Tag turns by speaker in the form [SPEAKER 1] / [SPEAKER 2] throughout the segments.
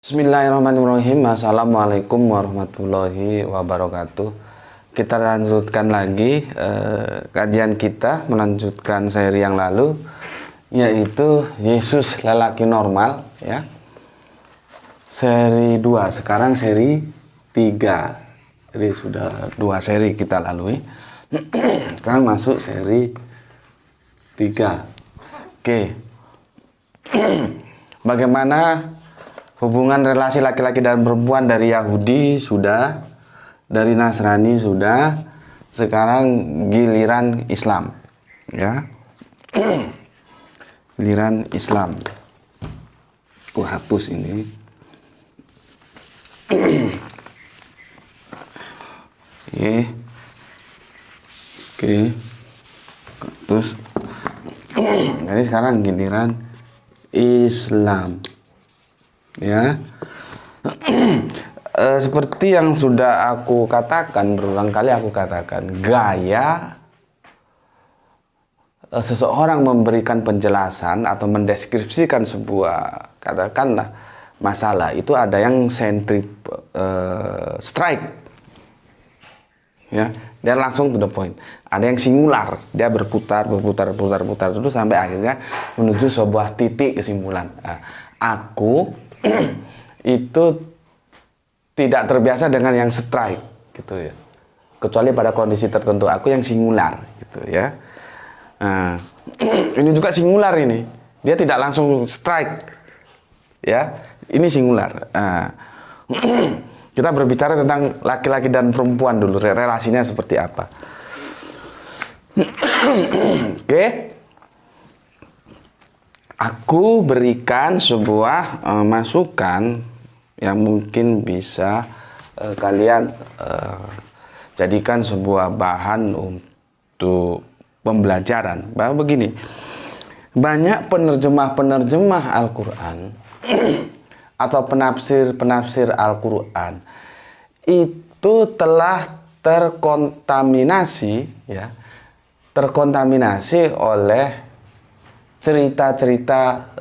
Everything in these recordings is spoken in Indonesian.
[SPEAKER 1] Bismillahirrahmanirrahim. Assalamualaikum warahmatullahi wabarakatuh. Kita lanjutkan lagi kajian kita, melanjutkan seri yang lalu, yaitu Yesus lelaki normal, ya. Seri 2, sekarang seri 3. Jadi sudah 2 seri kita lalui. Sekarang masuk seri 3. Oke. Bagaimana hubungan relasi laki-laki dan perempuan dari Yahudi sudah, dari Nasrani sudah, sekarang giliran Islam, ya. Giliran Islam. Aku hapus ini. Oke. Terus jadi sekarang giliran Islam, ya. Seperti yang sudah aku katakan, berulang kali aku katakan, gaya seseorang memberikan penjelasan atau mendeskripsikan sebuah, katakanlah, masalah, itu ada yang strike, ya, dia langsung to the point. Ada yang singular, dia berputar terus sampai akhirnya menuju sebuah titik kesimpulan. Aku itu tidak terbiasa dengan yang strike, gitu ya. Kecuali pada kondisi tertentu, aku yang singular, gitu ya. Nah, ini juga singular ini. Dia tidak langsung strike, ya. Ini singular. Nah, kita berbicara tentang laki-laki dan perempuan dulu, relasinya seperti apa. Oke. Aku berikan sebuah masukan yang mungkin bisa kalian jadikan sebuah bahan untuk pembelajaran. Bahwa begini, banyak penerjemah-penerjemah Al-Quran atau penafsir-penafsir Al-Quran itu telah terkontaminasi, ya, terkontaminasi oleh cerita-cerita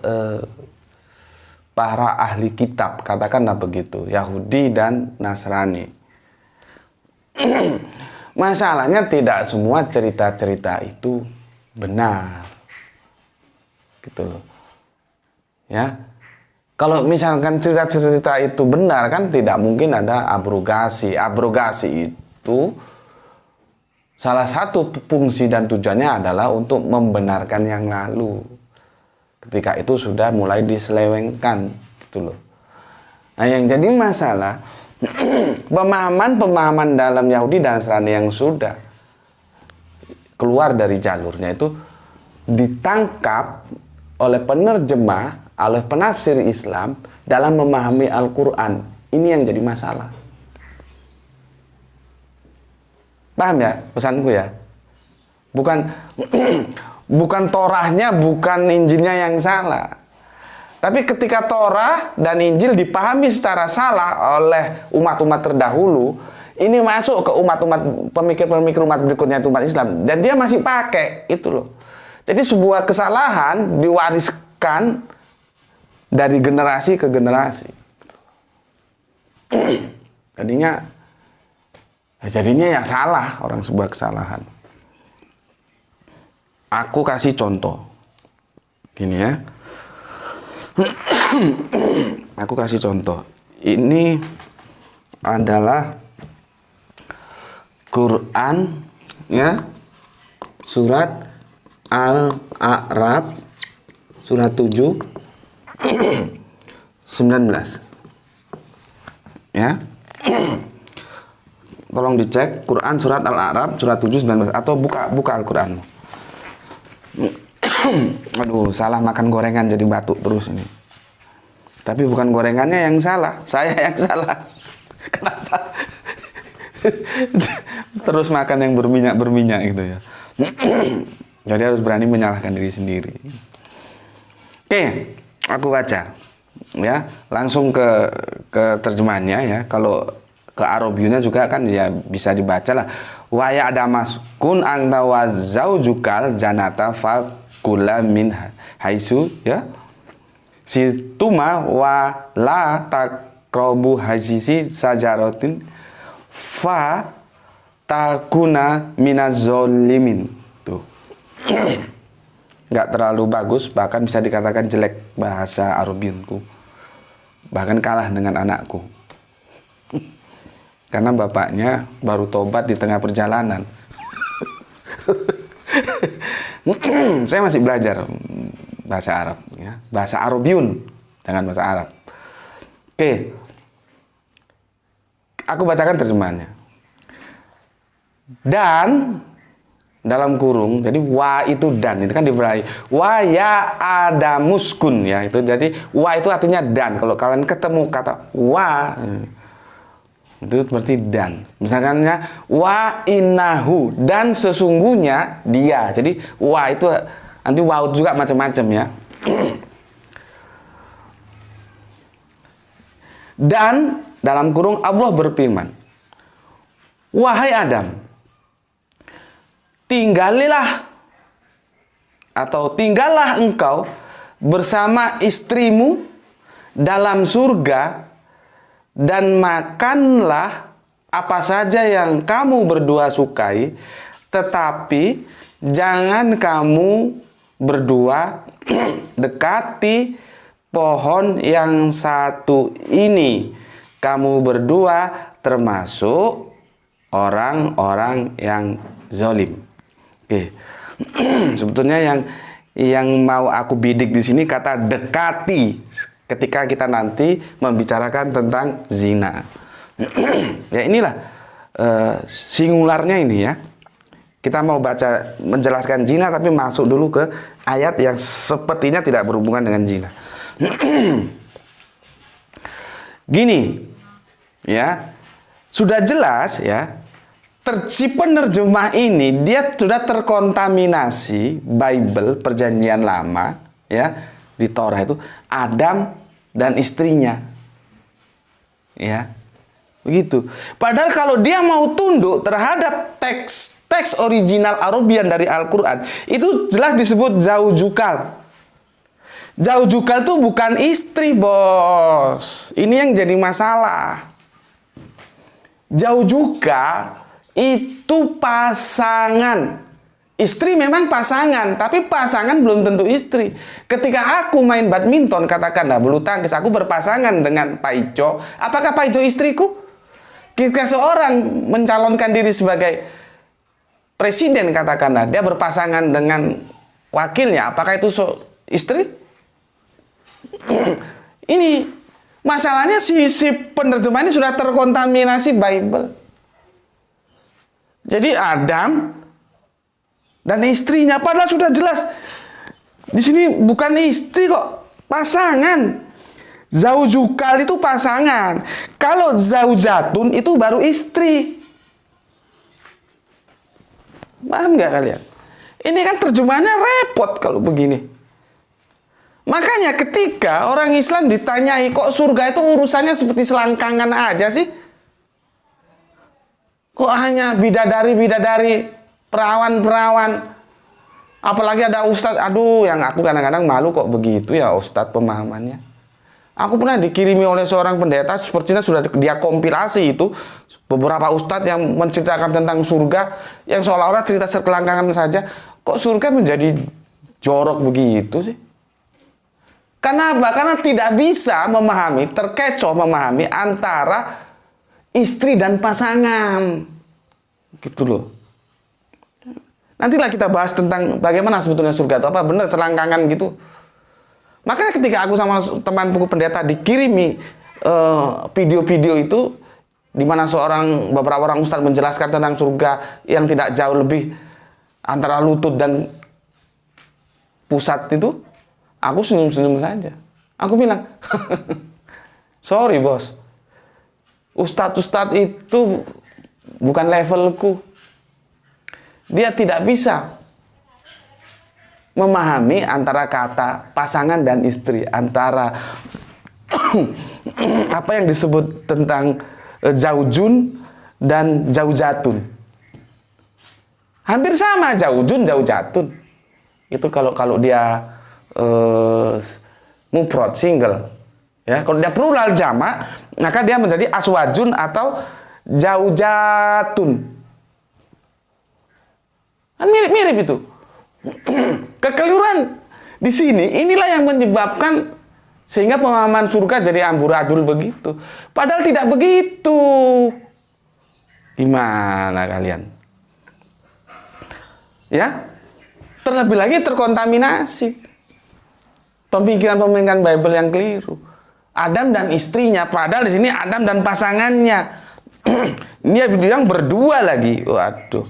[SPEAKER 1] para ahli kitab, katakanlah begitu, Yahudi dan Nasrani. Masalahnya tidak semua cerita-cerita itu benar, gitu loh, ya. Kalau misalkan cerita-cerita itu benar, kan tidak mungkin ada abrogasi. Abrogasi itu salah satu fungsi dan tujuannya adalah untuk membenarkan yang lalu. Ketika itu sudah mulai diselewengkan, gitu loh. Nah, yang jadi masalah pemahaman dalam Yahudi dan Nasrani yang sudah keluar dari jalurnya itu ditangkap oleh penerjemah, oleh penafsir Islam dalam memahami Al-Quran. Ini yang jadi masalah. Paham ya pesanku ya? Bukan Torahnya, bukan Injilnya yang salah. Tapi ketika Torah dan Injil dipahami secara salah oleh umat-umat terdahulu, ini masuk ke umat-umat, pemikir-pemikir umat berikutnya, itu umat Islam, dan dia masih pakai itu loh. Jadi sebuah kesalahan diwariskan dari generasi ke generasi. Jadinya ya salah orang, sebuah kesalahan. Aku kasih contoh. Gini ya. Aku kasih contoh. Ini adalah Quran, ya. Surat Al-A'raf surat 7 19. Ya. Tolong dicek Quran surat Al-A'raf surat 7 19, atau buka Al-Quran. Aduh, salah makan gorengan jadi batuk terus ini. Tapi bukan gorengannya yang salah, saya yang salah. Kenapa? terus makan yang berminyak gitu ya. Jadi harus berani menyalahkan diri sendiri. Oke, aku baca ya, langsung ke terjemahannya ya. Kalau ke Arabiunya juga kan ya bisa dibaca lah. Wa ya adamas kun anta wa zaujukal janata fa kula min haisu ya. Situma wa la taqrabu hazizi sajaratin fa takuna minaz zalimin. Tuh. Nggak terlalu bagus, bahkan bisa dikatakan jelek bahasa Arabianku. Bahkan kalah dengan anakku. Karena bapaknya baru tobat di tengah perjalanan. Saya masih belajar bahasa Arab ya. Bahasa Arabiun, jangan bahasa Arab. Oke. Aku bacakan terjemahannya. Dan dalam kurung, jadi wa itu dan, itu kan diberi wa ya adamuskun ya, itu jadi wa itu artinya dan. Kalau kalian ketemu kata wa itu berarti dan. Misalkannya wa innahu, dan sesungguhnya dia. Jadi wa itu nanti wa juga macam-macam ya. Dan dalam kurung Allah berfirman, wahai Adam, tinggallah engkau bersama istrimu dalam surga, dan makanlah apa saja yang kamu berdua sukai, tetapi jangan kamu berdua dekati pohon yang satu ini. Kamu berdua termasuk orang-orang yang zalim. Oke. Sebetulnya yang mau aku bidik di sini kata dekati ketika kita nanti membicarakan tentang zina. Ya inilah singularnya ini ya. Kita mau baca menjelaskan zina tapi masuk dulu ke ayat yang sepertinya tidak berhubungan dengan zina. Gini ya, sudah jelas ya, si penerjemah ini dia sudah terkontaminasi Bible perjanjian lama ya, di Torah itu Adam dan istrinya ya, begitu. Padahal kalau dia mau tunduk terhadap teks original Arabian dari Al-Quran, itu jelas disebut zaujukal. Zaujukal itu bukan istri, bos. Ini yang jadi masalah. Zaujukal itu pasangan. Istri memang pasangan, tapi pasangan belum tentu istri. Ketika aku main badminton, katakanlah bulu tangkis, aku berpasangan dengan Pak Ico. Apakah Pak Ico istriku? Ketika seorang mencalonkan diri sebagai presiden, katakanlah dia berpasangan dengan wakilnya, apakah itu istri? Ini masalahnya si penerjemah ini sudah terkontaminasi Bible. Jadi Adam dan istrinya, padahal sudah jelas di sini bukan istri kok, pasangan. Zaujukal itu pasangan. Kalau zaujatun itu baru istri. Paham nggak kalian? Ini kan terjemahannya repot kalau begini. Makanya ketika orang Islam ditanyai, kok surga itu urusannya seperti selangkangan aja sih? Kok hanya bidadari-bidadari, perawan-perawan? Apalagi ada ustadz, aduh, yang aku kadang-kadang malu kok begitu ya ustadz pemahamannya. Aku pernah dikirimi oleh seorang pendeta, sepertinya sudah dia kompilasi itu, beberapa ustadz yang menceritakan tentang surga, yang seolah-olah cerita selangkangan saja. Kok surga menjadi jorok begitu sih? Kenapa? Karena tidak bisa memahami, terkecoh memahami antara istri dan pasangan. Gitu loh. Nantilah kita bahas tentang bagaimana sebetulnya surga itu apa, benar selangkangan gitu. Makanya ketika aku sama teman buku pendeta dikirimi video-video itu, di mana beberapa orang ustadz menjelaskan tentang surga yang tidak jauh lebih antara lutut dan pusat itu, aku senyum-senyum saja. Aku bilang, sorry bos, ustadz-ustadz itu bukan levelku. Dia tidak bisa memahami antara kata pasangan dan istri, antara apa yang disebut tentang zaujun dan zaujatun. Hampir sama, zaujun, zaujatun. Itu kalau dia mufrad single, ya. Kalau dia plural jamak, maka dia menjadi aswajun atau zaujatun. Kan mirip-mirip itu. Kekeliruan di sini inilah yang menyebabkan sehingga pemahaman surga jadi amburadul begitu. Padahal tidak begitu. Gimana kalian? Ya, terlebih lagi terkontaminasi pemikiran-pemikiran Bible yang keliru. Adam dan istrinya, padahal di sini Adam dan pasangannya. Dia bilang berdua lagi. Waduh,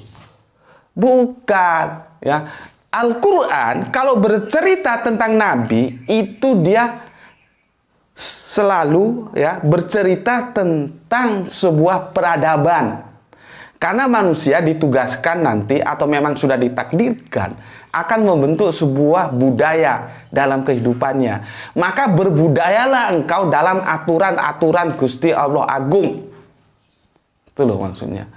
[SPEAKER 1] bukan, ya. Al-Quran kalau bercerita tentang Nabi itu dia selalu, ya, bercerita tentang sebuah peradaban. Karena manusia ditugaskan nanti atau memang sudah ditakdirkan akan membentuk sebuah budaya dalam kehidupannya. Maka berbudayalah engkau dalam aturan-aturan Gusti Allah Agung. Itu loh maksudnya.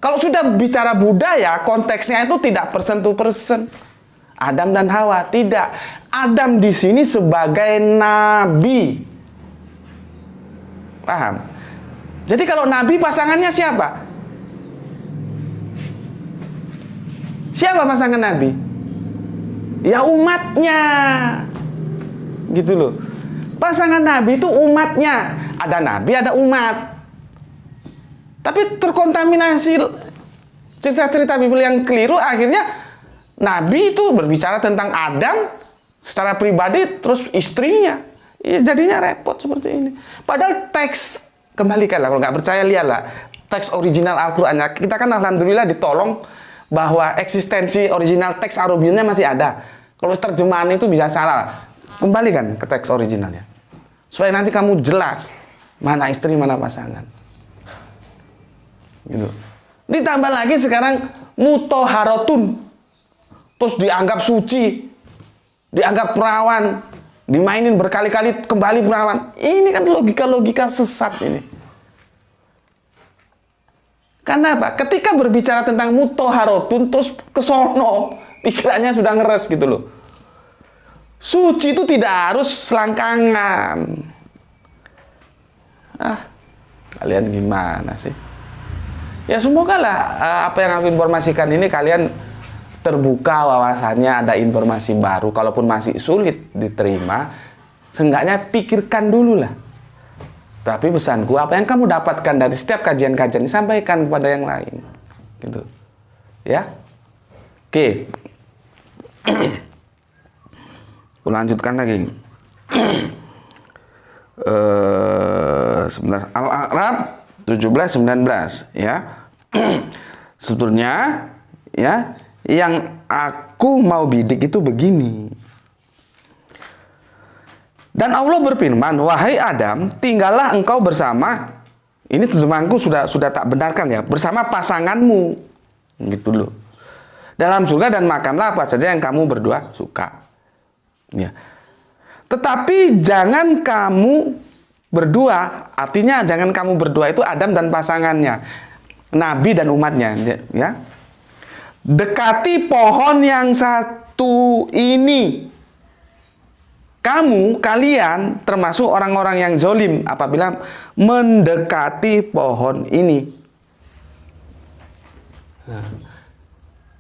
[SPEAKER 1] Kalau sudah bicara budaya, konteksnya itu tidak persen-to-persen. Adam dan Hawa, tidak. Adam di sini sebagai nabi. Paham? Jadi kalau nabi pasangannya siapa? Siapa pasangan nabi? Ya umatnya. Gitu loh. Pasangan nabi itu umatnya. Ada nabi, ada umat. Tapi terkontaminasi cerita-cerita Bible yang keliru, akhirnya Nabi itu berbicara tentang Adam secara pribadi, terus istrinya. Ya, jadinya repot seperti ini. Padahal teks, kembalikanlah, kalau nggak percaya lihatlah teks original Al-Quran. Kita kan alhamdulillah ditolong bahwa eksistensi original teks Arabiannya masih ada. Kalau terjemahan itu bisa salah, kembalikan ke teks originalnya. Supaya nanti kamu jelas mana istri, mana pasangan. Gitu. Ditambah lagi sekarang mutoharotun, terus dianggap suci, dianggap perawan, dimainin berkali-kali kembali perawan. Ini kan logika-logika sesat ini. Karena apa? Ketika berbicara tentang mutoharotun terus kesono, pikirannya sudah ngeres gitu loh. Suci itu tidak harus selangkangan. Kalian gimana sih? Ya semoga lah apa yang aku informasikan ini kalian terbuka wawasannya, ada informasi baru. Kalaupun masih sulit diterima, seenggaknya pikirkan dulu lah. Tapi pesanku, apa yang kamu dapatkan dari setiap kajian-kajian sampaikan kepada yang lain. Gitu. Ya. Oke. Aku lanjutkan lagi. Sebentar. Al-A'raf 17-19, ya. Sebetulnya, ya, yang aku mau bidik itu begini. Dan Allah berfirman, wahai Adam, tinggallah engkau bersama, ini terjemahanku sudah tak benarkan ya, bersama pasanganmu, gitu loh, dalam surga dan makanlah apa saja yang kamu berdua suka. Ya. Tetapi jangan kamu berdua, artinya jangan kamu berdua itu Adam dan pasangannya, Nabi dan umatnya, ya. Dekati pohon yang satu ini. Kalian termasuk orang-orang yang zolim apabila mendekati pohon ini.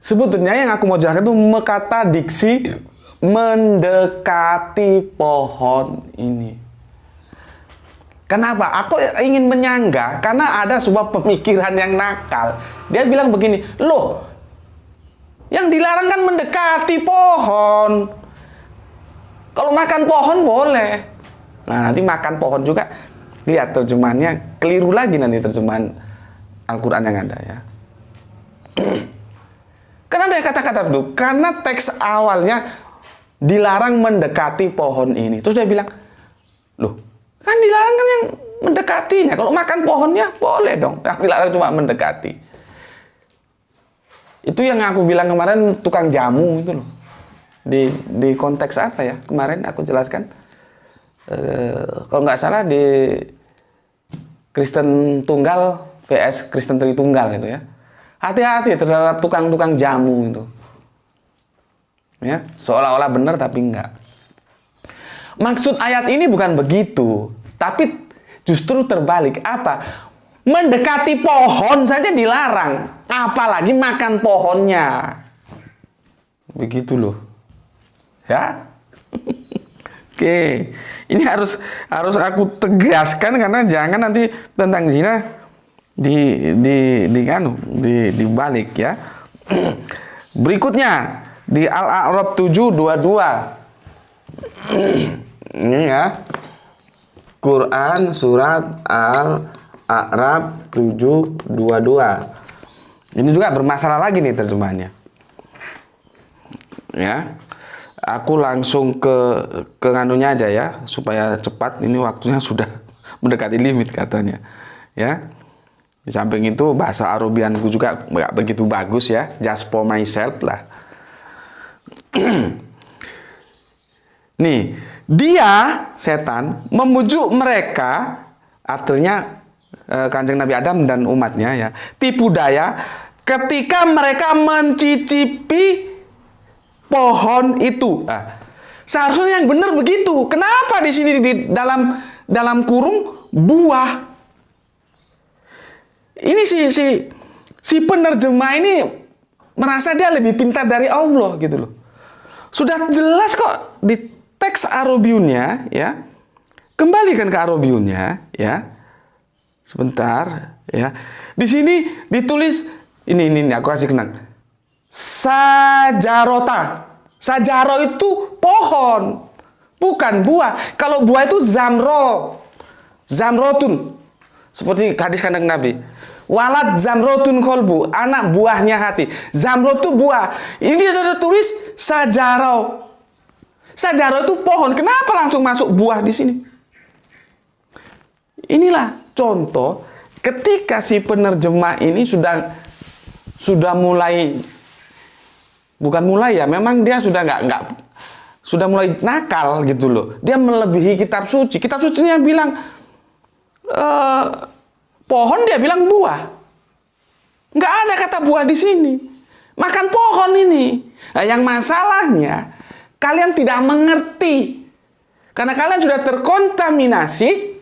[SPEAKER 1] Sebetulnya yang aku mau jelaskan itu kata diksi mendekati pohon ini. Kenapa? Aku ingin menyangga karena ada sebuah pemikiran yang nakal. Dia bilang begini, loh, yang dilarang kan mendekati pohon. Kalau makan pohon boleh. Nah, nanti makan pohon juga. Lihat terjemahannya, keliru lagi nanti terjemahan Al-Quran yang ada ya. Karena ada kata-kata itu. Karena teks awalnya dilarang mendekati pohon ini. Terus dia bilang, loh, kan dilarang kan yang mendekatinya. Kalau makan pohonnya boleh dong. Yang dilarang cuma mendekati. Itu yang aku bilang kemarin tukang jamu itu loh. Di konteks apa ya? Kemarin aku jelaskan. Kalau nggak salah di Kristen Tunggal vs Kristen Tritunggal gitu ya. Hati-hati terhadap tukang-tukang jamu itu. Ya, seolah-olah benar tapi enggak. Maksud ayat ini bukan begitu, tapi justru terbalik. Apa? Mendekati pohon saja dilarang, apalagi makan pohonnya. Begitu loh. Ya. Oke. Ini harus aku tegaskan karena jangan nanti tentang zina dibalik ya. Berikutnya di Al-A'raf 7:22. Ini ya. Quran surat Al-A'raf 7:22. Ini juga bermasalah lagi nih terjemahannya. Ya. Aku langsung ke nganunya aja ya supaya cepat. Ini waktunya sudah mendekati limit katanya. Ya. Di samping itu bahasa Arabianku juga nggak begitu bagus ya. Just for myself lah. Nih, dia setan memujuk mereka, artinya Kanjeng Nabi Adam dan umatnya ya, tipu daya ketika mereka mencicipi pohon itu. Nah, seharusnya yang benar begitu. Kenapa di sini di dalam kurung buah? Ini si penerjemah ini merasa dia lebih pintar dari Allah gitu loh. Sudah jelas kok di teks Arabiunnya ya. Kembalikan ke Arabiunnya ya. Sebentar ya. Di sini ditulis ini aku kasih kenang. Sajarota. Sajaro itu pohon, bukan buah. Kalau buah itu zamrotun. Seperti hadis Kanjeng Nabi. Walad zamrotun kolbu, anak buahnya hati. Zamrot itu buah. Ini dia sudah tulis sajaro. Sajaro itu pohon. Kenapa langsung masuk buah di sini? Inilah contoh ketika si penerjemah ini sudah mulai, bukan mulai ya, memang dia sudah sudah mulai nakal gitu loh. Dia melebihi kitab suci. Kitab sucinya bilang pohon, dia bilang buah. Nggak ada kata buah di sini. Makan pohon ini. Nah, yang masalahnya kalian tidak mengerti. Karena kalian sudah terkontaminasi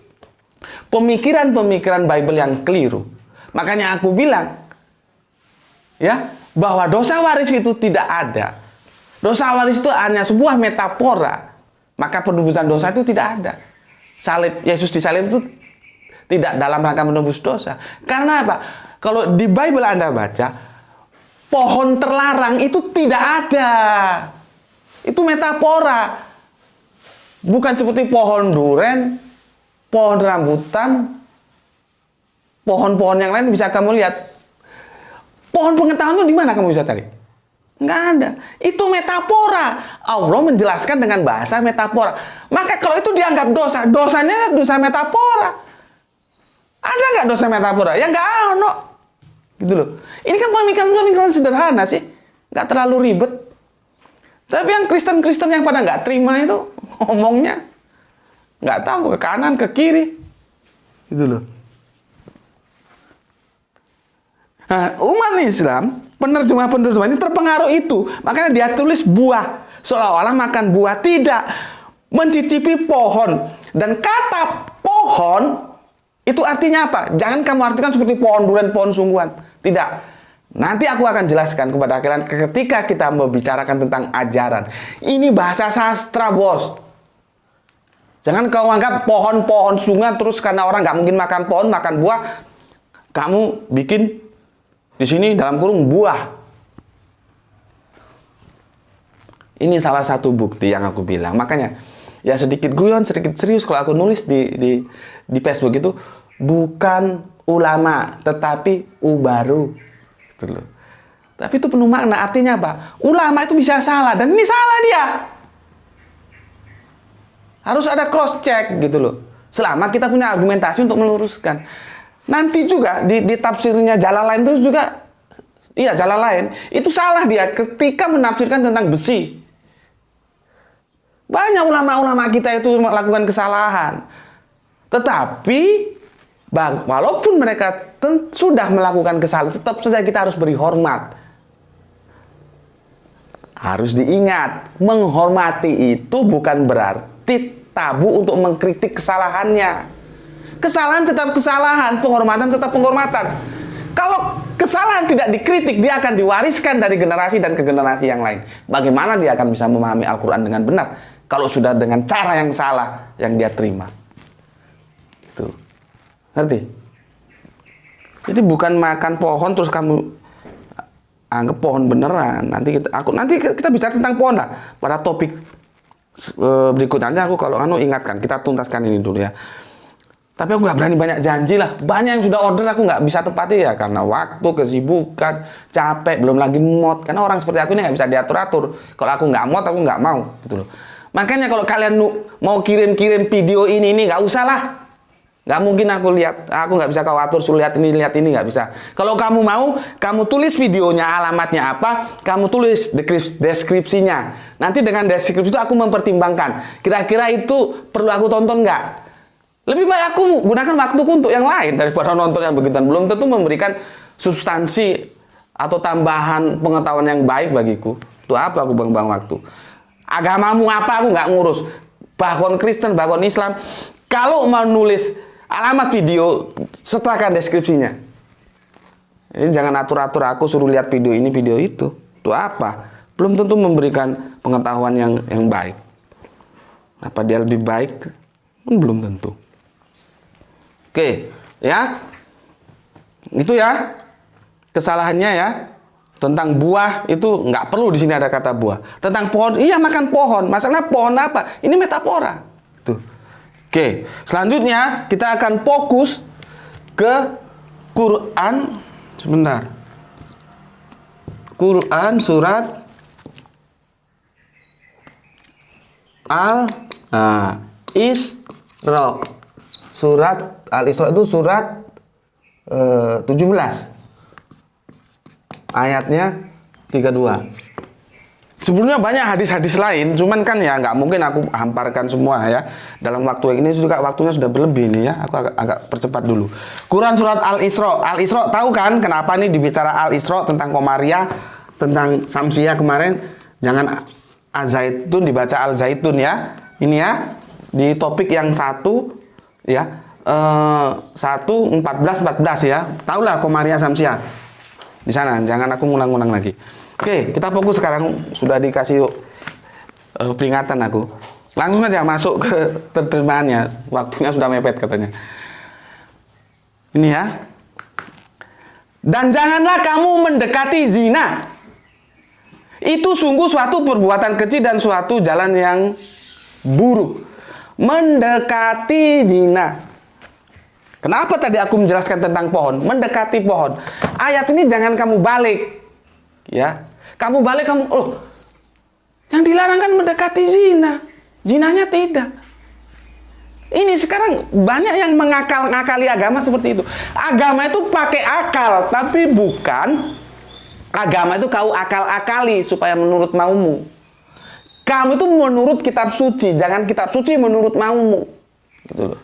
[SPEAKER 1] pemikiran-pemikiran Bible yang keliru. Makanya aku bilang ya, bahwa dosa waris itu tidak ada. Dosa waris itu hanya sebuah metafora. Maka penebusan dosa itu tidak ada. Salib, Yesus disalib itu tidak dalam rangka menebus dosa. Karena apa? Kalau di Bible Anda baca, pohon terlarang itu tidak ada. Itu metafora. Bukan seperti pohon duren, pohon rambutan, pohon-pohon yang lain bisa kamu lihat. Pohon pengetahuan itu di mana kamu bisa cari? Nggak ada. Itu metafora. Allah menjelaskan dengan bahasa metafora. Maka kalau itu dianggap dosa, dosanya dosa metafora. Ada nggak dosa metafora? Ya nggak ada. Gitu loh. Ini kan pemikiran sederhana sih. Nggak terlalu ribet. Tapi yang Kristen-Kristen yang pada nggak terima itu ngomongnya nggak tahu ke kanan, ke kiri. Gitu loh. Nah, umat Islam, penerjemah ini terpengaruh itu. Makanya dia tulis buah. Seolah-olah makan buah. Tidak. Mencicipi pohon. Dan kata pohon, itu artinya apa? Jangan kamu artikan seperti pohon durian, pohon sungguhan. Tidak. Nanti aku akan jelaskan kepada kalian ketika kita membicarakan tentang ajaran. Ini bahasa sastra, bos. Jangan kau anggap pohon-pohon sungguhan terus karena orang nggak mungkin makan pohon, makan buah. Kamu bikin di sini dalam kurung buah. Ini salah satu bukti yang aku bilang. Makanya ya sedikit guyon, sedikit serius kalau aku nulis di Facebook itu bukan ulama, tetapi ubaru. Gitu loh. Tapi itu penuh makna. Artinya apa? Ulama itu bisa salah dan ini salah dia. Harus ada cross check gitu loh. Selama kita punya argumentasi untuk meluruskan. Nanti juga di tafsirnya Jalalain itu juga, iya Jalalain, itu salah dia ketika menafsirkan tentang besi. Banyak ulama-ulama kita itu melakukan kesalahan. Tetapi walaupun mereka sudah melakukan kesalahan, tetap saja kita harus beri hormat. Harus diingat, menghormati itu bukan berarti tabu untuk mengkritik kesalahannya. Kesalahan tetap kesalahan, penghormatan tetap penghormatan. Kalau kesalahan tidak dikritik, dia akan diwariskan dari generasi dan ke generasi yang lain. Bagaimana dia akan bisa memahami Al-Quran dengan benar kalau sudah dengan cara yang salah yang dia terima? Itu. Ngerti? Jadi bukan makan pohon terus kamu anggap pohon beneran. Nanti kita bicara tentang pohon lah pada topik berikutnya. Nanti aku kalau ingatkan, kita tuntaskan ini dulu ya. Tapi aku nggak berani banyak janji lah. Banyak yang sudah order aku nggak bisa tepati ya karena waktu, kesibukan, capek, belum lagi mood. Karena orang seperti aku ini nggak bisa diatur-atur. Kalau aku nggak mood, aku nggak mau gitu loh. Makanya kalau kalian mau kirim-kirim video ini nggak usah lah. Nggak mungkin aku lihat. Aku nggak bisa kau atur, suruh lihat ini nggak bisa. Kalau kamu mau, kamu tulis videonya, alamatnya apa, kamu tulis deskripsinya. Nanti dengan deskripsi itu aku mempertimbangkan. Kira-kira itu perlu aku tonton nggak? Lebih baik aku gunakan waktuku untuk yang lain daripada nonton yang begituan. Belum tentu memberikan substansi atau tambahan pengetahuan yang baik bagiku. Itu apa aku buang-buang waktu? Agamamu apa aku nggak ngurus. Bahkan Kristen, bahkan Islam. Kalau mau nulis alamat video, setelahkan deskripsinya. Ini jangan atur-atur aku suruh lihat video ini, video itu. Itu apa? Belum tentu memberikan pengetahuan yang baik. Apa dia lebih baik? Belum tentu. Oke, ya. Itu ya. Kesalahannya ya. Tentang buah itu nggak perlu di sini ada kata buah. Tentang pohon, iya makan pohon. Masalahnya pohon apa? Ini metafora. Tuh. Oke, selanjutnya kita akan fokus ke Quran. Sebentar. Quran surat Al-Isra. Surat Al-Isra itu surat 17. Ayatnya 32. Sebelumnya banyak hadis-hadis lain, cuman kan ya nggak mungkin aku hamparkan semua ya. Dalam waktu ini juga waktunya sudah berlebih nih ya. Aku agak percepat dulu. Quran surat Al-Isra. Al-Isra tahu kan kenapa nih dibicara Al-Isra tentang Komariah, tentang Samsiah kemarin? Jangan Az-Zaitun dibaca Al-Zaitun ya. Ini ya di topik yang satu ya 1:14 ya. Tahulah Komariah Samsiah. Di sana, jangan aku ngulang-ngulang lagi. Oke, kita fokus sekarang. Sudah dikasih peringatan aku. Langsung aja masuk ke terjemahannya. Waktunya sudah mepet katanya. Ini ya. Dan janganlah kamu mendekati zina. Itu sungguh suatu perbuatan kecil dan suatu jalan yang buruk. Mendekati zina. Kenapa tadi aku menjelaskan tentang pohon? Mendekati pohon. Ayat ini jangan kamu balik. Ya. Kamu balik, yang dilarang kan mendekati zina. Zinanya tidak. Ini sekarang banyak yang mengakali agama seperti itu. Agama itu pakai akal, tapi bukan agama itu kau akal-akali supaya menurut maumu. Kamu itu menurut kitab suci, jangan kitab suci menurut maumu. Gitu loh.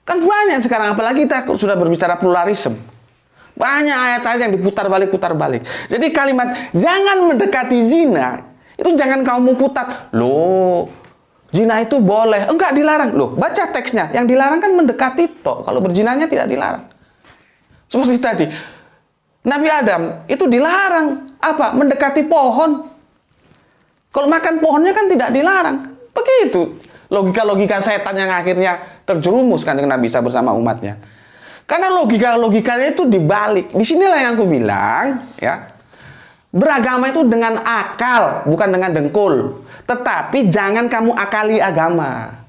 [SPEAKER 1] Kan banyak sekarang, apalagi kita sudah berbicara pluralisme. Banyak ayat-ayat yang diputar balik. Jadi kalimat jangan mendekati zina, itu jangan kamu putar. Loh, zina itu boleh. Enggak dilarang. Loh, baca teksnya. Yang dilarang kan mendekati toh. Kalau berzinanya tidak dilarang. Seperti tadi. Nabi Adam itu dilarang. Apa? Mendekati pohon. Kalau makan pohonnya kan tidak dilarang. Begitu. Logika-logika setan yang akhirnya terjerumus kan dengan Nabi Isa bersama umatnya. Karena logikanya itu dibalik. Disinilah yang aku bilang, ya, beragama itu dengan akal, bukan dengan dengkul. Tetapi jangan kamu akali agama.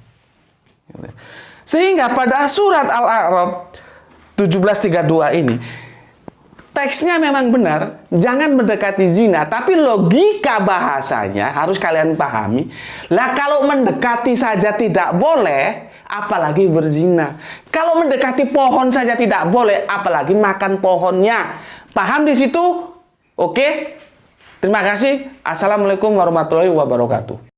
[SPEAKER 1] Sehingga pada surat Al-A'raf 17:32 ini, konteksnya memang benar, jangan mendekati zina, tapi logika bahasanya harus kalian pahami. Lah kalau mendekati saja tidak boleh, apalagi berzina. Kalau mendekati pohon saja tidak boleh, apalagi makan pohonnya. Paham di situ? Oke? Terima kasih. Assalamualaikum warahmatullahi wabarakatuh.